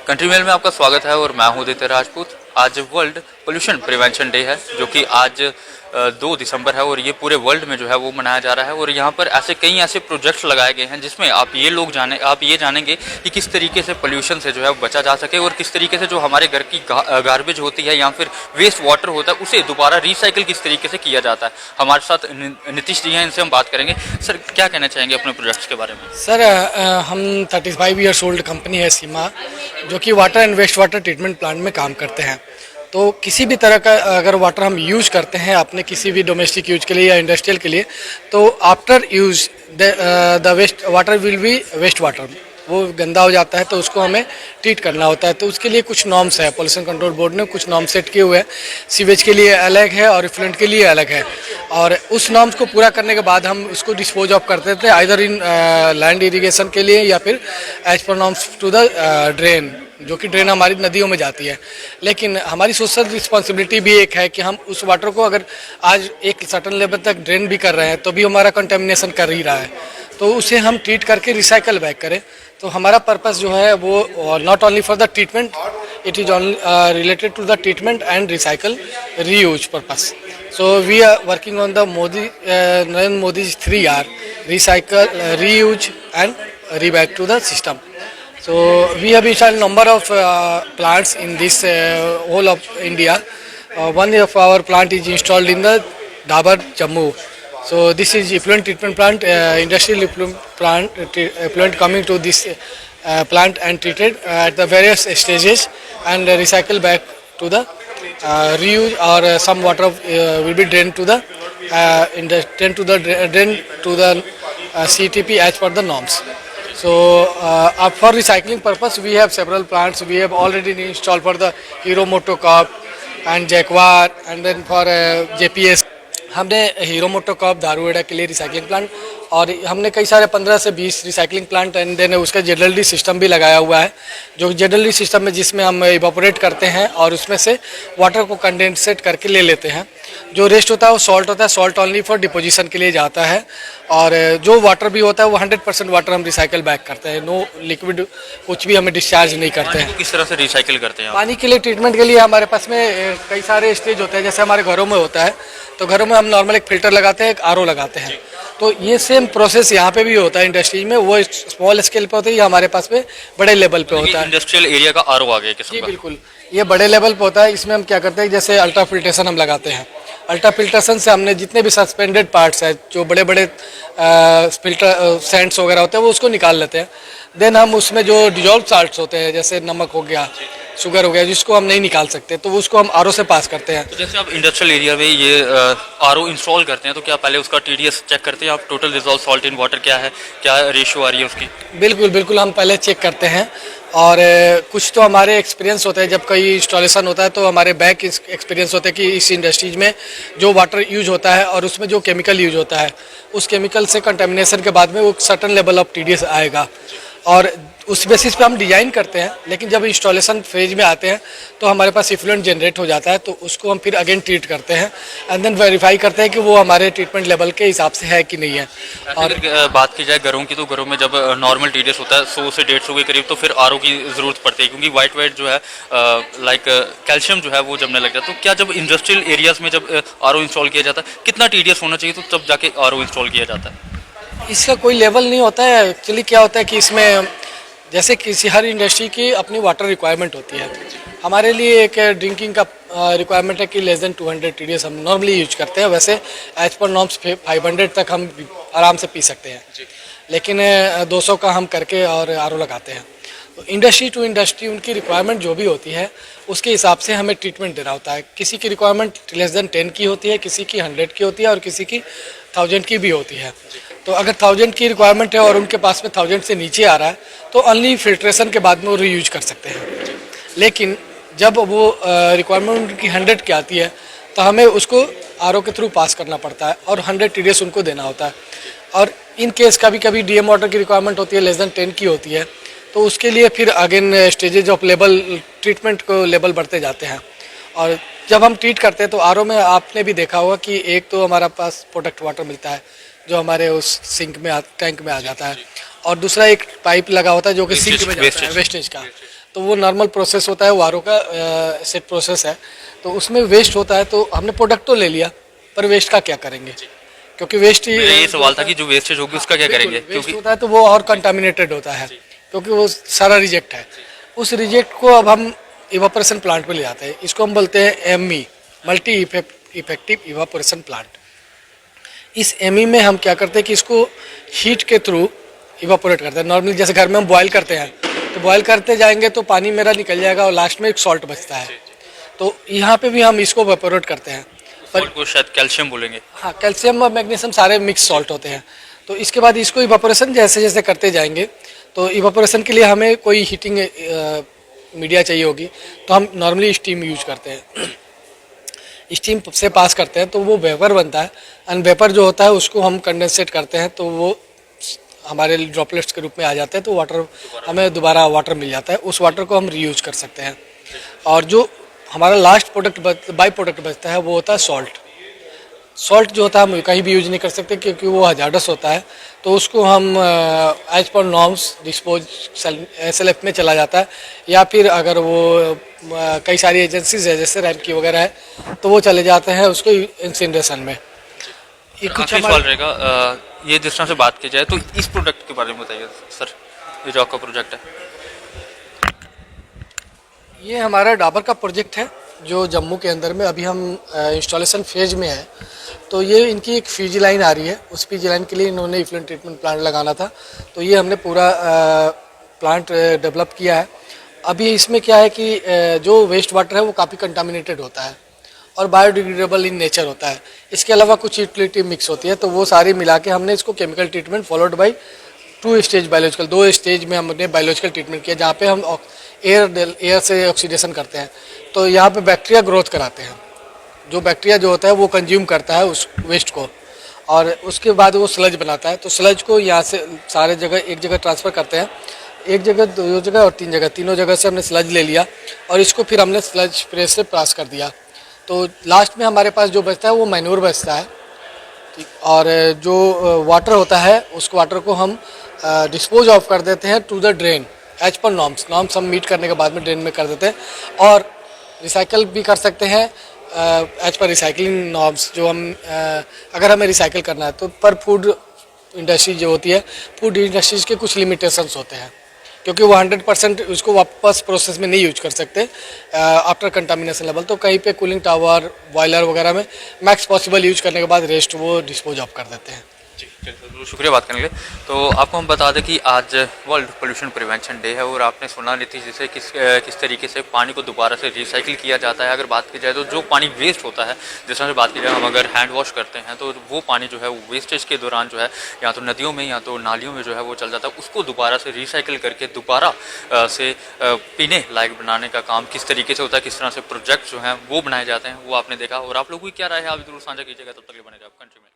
Country mail में आपका स्वागत है और मैं हूं उदित राजपूत। आज वर्ल्ड पोल्यूशन प्रिवेंशन डे है जो कि आज 2 दिसंबर है और ये पूरे वर्ल्ड में जो है वो मनाया जा रहा है। और यहाँ पर कई ऐसे प्रोजेक्ट्स लगाए गए हैं जिसमें आप ये जानेंगे कि किस तरीके से पोल्यूशन से जो है बचा जा सके और किस तरीके से जो हमारे घर की गार्बेज होती है या फिर वेस्ट वाटर होता है उसे दोबारा रिसाइकिल किस तरीके से किया जाता है। हमारे साथ नीतीश जी हैं, इनसे हम बात करेंगे। सर, क्या कहना चाहेंगे अपने प्रोजेक्ट्स के बारे में? सर, हम 35 ईयर्स ओल्ड कंपनी है सीमा, जो कि water and waste water treatment plant में काम करते हैं। तो किसी भी तरह का अगर वाटर हम यूज करते हैं अपने किसी भी डोमेस्टिक यूज के लिए या इंडस्ट्रियल के लिए, तो after use the waste water will be waste water, वो गंदा हो जाता है तो उसको हमें ट्रीट करना होता है। तो उसके लिए कुछ नॉर्म्स है, पोल्यूशन कंट्रोल बोर्ड ने कुछ नॉर्म सेट किए हुए हैं। सीवेज के लिए अलग है और इफ्लुएंट के लिए अलग है, और उस नॉर्म्स को पूरा करने के बाद हम उसको डिस्पोज ऑफ करते थे आइदर इन लैंड इरिगेशन के लिए या फिर as per norms to the drain, जो कि ड्रेन हमारी नदियों में जाती है। लेकिन हमारी सोशल रिस्पॉन्सिबिलिटी भी एक है कि हम उस वाटर को अगर आज एक सर्टन लेवल तक ड्रेन भी कर रहे हैं तो भी हमारा कंटेमिनेशन कर ही रहा है, तो उसे हम ट्रीट करके रिसाइकल बैक करें। तो हमारा पर्पस जो है वो not only for the treatment, it is related to the treatment and recycle reuse purpose. So we are working on the Narendra Modi 3R, recycle, reuse and reback to the system. So we have installed number of plants in this whole of India. One of our plant is installed in the Dabar, Jammu. So this is effluent treatment plant, industrial effluent coming to this plant and treated at the various stages and recycle back to the reuse, or some water will be drained to the drain to the CTP as per the norms. So for recycling purpose, we have several plants. We have already installed for the Hero Motocorp and Jaguar, and then for JPS हमने hero MotoCorp Dharuhera के लिए recycling plant, और हमने कई सारे 15 से 20 recycling plant and then उसका जेडलडी system भी लगाया हुआ है, जो जेडलडी सिस्टम में जिसमें हम इवापोरेट करते हैं और उसमें से वाटर को कंडेंसेट करके ले लेते हैं। जो रेस्ट होता है वो सॉल्ट होता है, सॉल्ट ओनली फॉर डिपोजिशन के लिए जाता है, और जो वाटर भी होता है वो 100% वाटर हम रिसाइकल बैक करते हैं। नो लिक्विड कुछ भी हमें डिस्चार्ज नहीं करते हैं। किस तरह से रिसाइकिल करते हैं? पानी के लिए ट्रीटमेंट के लिए हमारे पास में कई सारे स्टेज होते हैं। जैसे हमारे घरों में होता है तो घरों में हम नॉर्मल एक फिल्टर लगाते हैं, एक RO लगाते हैं। तो ये सेम प्रोसेस यहाँ पे भी होता है इंडस्ट्रीज में। वो स्मॉल स्केल पे होता है, ये हमारे पास में बड़े लेवल पे होता है। इंडस्ट्रियल एरिया का RO आ गया किस्म जी का? बिल्कुल, ये बड़े लेवल पे होता है। इसमें हम क्या करते हैं, जैसे अल्ट्रा फिल्ट्रेशन हम लगाते हैं। अल्ट्रा फिल्ट्रेशन से हमने जितने भी सस्पेंडेड पार्ट्स हैं, जो बड़े बड़े फिल्टर सैंड्स वगैरह होते हैं, वो उसको निकाल लेते हैं। देन हम उसमें जो डिजॉल्व साल्ट्स होते हैं, जैसे नमक हो गया, शुगर हो गया, जिसको हम नहीं निकाल सकते, तो उसको हम RO से पास करते हैं। तो जैसे आप इंडस्ट्रियल एरिया में ये RO इंस्टॉल करते हैं तो क्या पहले उसका TDS चेक करते हैं आप? Total dissolve salt in water क्या है, क्या रेशियो आ रही है उसकी? बिल्कुल बिल्कुल, हम पहले चेक करते हैं। और कुछ तो हमारे एक्सपीरियंस होता है, जब कोई इंस्टॉलेशन होता है तो हमारे बैक एक्सपीरियंस होता है कि इस इंडस्ट्रीज में जो वाटर यूज होता है और उसमें जो केमिकल यूज होता है, उस केमिकल से कंटेमिनेशन के बाद में वो सर्टन लेवल ऑफ TDS आएगा, और उस बेसिस पे हम डिज़ाइन करते हैं। लेकिन जब इंस्टॉलेशन फेज में आते हैं तो हमारे पास इफ्लुएंट जनरेट हो जाता है, तो उसको हम फिर अगेन ट्रीट करते हैं एंड देन वेरीफाई करते हैं कि वो हमारे ट्रीटमेंट लेवल के हिसाब से है कि नहीं है। और बात की जाए घरों की, तो घरों में जब नॉर्मल TDS होता है 100 से 150 के करीब, तो फिर RO की ज़रूरत पड़ती है, क्योंकि वाइट जो है लाइक कैल्शियम जो है वो जमने लग जाता है। तो क्या जब इंडस्ट्रियल एरियाज़ में जब RO इंस्टॉल किया जाता है, कितना TDS होना चाहिए तो तब जाके RO इंस्टॉल किया जाता है? इसका कोई लेवल नहीं होता है। एक्चुअली क्या होता है कि इसमें जैसे किसी हर इंडस्ट्री की अपनी वाटर रिक्वायरमेंट होती है। हमारे लिए एक ड्रिंकिंग का रिक्वायरमेंट है कि लेस देन 200 TDS हम नॉर्मली यूज करते हैं। वैसे एज पर नॉर्म्स 500 तक हम आराम से पी सकते हैं, लेकिन 200 का हम करके और RO लगाते हैं। तो इंडस्ट्री टू इंडस्ट्री उनकी रिक्वायरमेंट जो भी होती है उसके हिसाब से हमें ट्रीटमेंट देना होता है। किसी की रिक्वायरमेंट लेस देन 10 की होती है, किसी की 100 की होती है और किसी की 1000 की भी होती है। तो अगर 1000 की रिक्वायरमेंट है और उनके पास में 1000 से नीचे आ रहा है तो ओनली फिल्ट्रेशन के बाद में वो रीयूज कर सकते हैं। लेकिन जब वो रिक्वायरमेंट उनकी 100 की आती है तो हमें उसको RO के थ्रू पास करना पड़ता है और 100 TDS उनको देना होता है। और इन केस कभी कभी DM वाटर की रिक्वायरमेंट होती है, लेस देन 10 की होती है, तो उसके लिए फिर again stages of level treatment को लेवल बढ़ते जाते हैं। और जब हम ट्रीट करते हैं तो RO में आपने भी देखा होगा कि एक तो हमारा पास प्रोडक्ट वाटर मिलता है जो हमारे उस सिंक में टैंक में आ जाता है, और दूसरा एक पाइप लगा होता है जो कि सिंक में जाता है वेस्टेज का। तो वो नॉर्मल प्रोसेस होता है, वारों का सेट प्रोसेस है, तो उसमें वेस्ट होता है। तो हमने प्रोडक्ट तो ले लिया, पर वेस्ट का क्या करेंगे, क्योंकि वेस्ट ही मेरा ये सवाल था कि जो वेस्टेज होगी उसका क्या करेंगे, वेस्ट क्योंकि होता है तो वो और कंटामिनेटेड होता है, क्योंकि वो सारा रिजेक्ट है। उस रिजेक्ट को अब हम इवापोरेशन प्लांट पे ले जाते हैं। इसको हम बोलते हैं ME, multi effective evaporation plant. इस एमई में हम क्या करते हैं कि इसको हीट के थ्रू इवापोरेट करते हैं। नॉर्मली जैसे घर में हम बॉयल करते हैं, तो बॉयल करते जाएंगे तो पानी मेरा निकल जाएगा और लास्ट में एक सॉल्ट बचता है। तो यहाँ पे भी हम इसको इवापोरेट करते हैं। पर को शायद कैल्शियम बोलेंगे। हाँ, कैल्शियम और मैग्नीशियम सारे मिक्स सॉल्ट होते हैं। तो इसके बाद इसको इवापोरेशन जैसे जैसे करते जाएंगे, तो इवापोरेशन के लिए हमें कोई हीटिंग मीडिया चाहिए होगी, तो हम नॉर्मली स्टीम यूज करते हैं। स्टीम से पास करते हैं तो वो वेपर बनता है, एंड वेपर जो होता है उसको हम कंडेंसेट करते हैं, तो वो हमारे ड्रॉपलेट्स के रूप में आ जाते हैं। तो वाटर हमें दोबारा वाटर मिल जाता है, उस वाटर को हम रीयूज कर सकते हैं। और जो हमारा लास्ट प्रोडक्ट बाई प्रोडक्ट बचता है वो होता है सॉल्ट। सॉल्ट जो होता है हम कहीं भी यूज नहीं कर सकते, क्योंकि वो हजार्डस होता है। तो उसको हम as per norms dispose SLF में चला जाता है, या फिर अगर वो कई सारी एजेंसीज है जैसे रैम की वगैरह है, तो वो चले जाते हैं उसको इंसिनरेशन में। ये कुछ आखिरी सवाल रहेगा, ये जिस तरह से बात की जाए तो इस प्रोडक्ट के बारे में बताइए सर, ये जो आपका प्रोजेक्ट है। ये हमारा डाबर का प्रोजेक्ट है जो जम्मू के अंदर में अभी हम इंस्टॉलेशन फेज में है। तो ये इनकी एक फीजी लाइन आ रही है, उस फीजी लाइन के लिए इन्होंने इफ्लुएंट ट्रीटमेंट प्लांट लगाना था। तो ये हमने पूरा प्लांट डेवलप किया है। अभी इसमें क्या है कि जो वेस्ट वाटर है वो काफ़ी कंटामिनेटेड होता है और बायोडिग्रेडेबल इन नेचर होता है। इसके अलावा कुछ यूटिलिटी मिक्स होती है, तो वो सारी मिला के हमने इसको chemical treatment followed by 2 stage biological, 2 stage में हमने बायोलॉजिकल ट्रीटमेंट किया, जहाँ पे हम एयर से ऑक्सीडेशन करते हैं। तो यहाँ पे बैक्टीरिया ग्रोथ कराते हैं। जो बैक्टीरिया जो होता है वो कंज्यूम करता है उस वेस्ट को, और उसके बाद वो स्लज बनाता है। तो स्लज को यहाँ से सारे जगह एक जगह ट्रांसफ़र करते हैं, एक जगह, 2 जगह और 3 जगह, तीनों जगह से हमने स्लज ले लिया और इसको फिर हमने स्लज प्रेस से पास कर दिया। तो लास्ट में हमारे पास जो बचता है वो मैन्योर बचता है। ठीक, और जो वाटर होता है उस वाटर को हम डिस्पोज ऑफ कर देते हैं to the drain as per norms हम मीट करने के बाद में ड्रेन में कर देते हैं, और रिसाइकल भी कर सकते हैं एज पर रिसाइकलिंग नॉर्म्स। जो हम अगर हमें रिसाइकल करना है तो पर फूड इंडस्ट्री जो होती है, फूड इंडस्ट्रीज के कुछ लिमिटेशंस होते हैं, क्योंकि वो 100% उसको वापस प्रोसेस में नहीं यूज कर सकते आफ्टर कंटामिनेशन लेवल। तो कहीं पे कूलिंग टावर, बॉयलर वगैरह में मैक्स पॉसिबल यूज करने के बाद रेस्ट वो डिस्पोज ऑफ कर देते हैं। जी, चलिए, शुक्रिया बात करने के लिए। तो आपको हम बता दें कि आज वर्ल्ड पोल्यूशन प्रिवेंशन डे है, और आपने सुना नीतीश जी से किस तरीके से पानी को दोबारा से रिसाइकिल किया जाता है। अगर बात की जाए तो जो पानी वेस्ट होता है, जिस तरह से बात की जाए, हम अगर हैंड वॉश करते हैं तो वो पानी जो है वो वेस्टेज के दौरान जो है या तो नदियों में या तो नालियों में जो है वो चल जाता है। उसको दोबारा से रिसाइकिल करके दोबारा से पीने लायक बनाने का काम किस तरीके से होता है, किस तरह से प्रोजेक्ट जो हैं वो बनाए जाते हैं, वो आपने देखा। और आप लोगों की क्या राय है आप जरूर साझा कीजिएगा। तब तक बने रहे आप कंट्री में।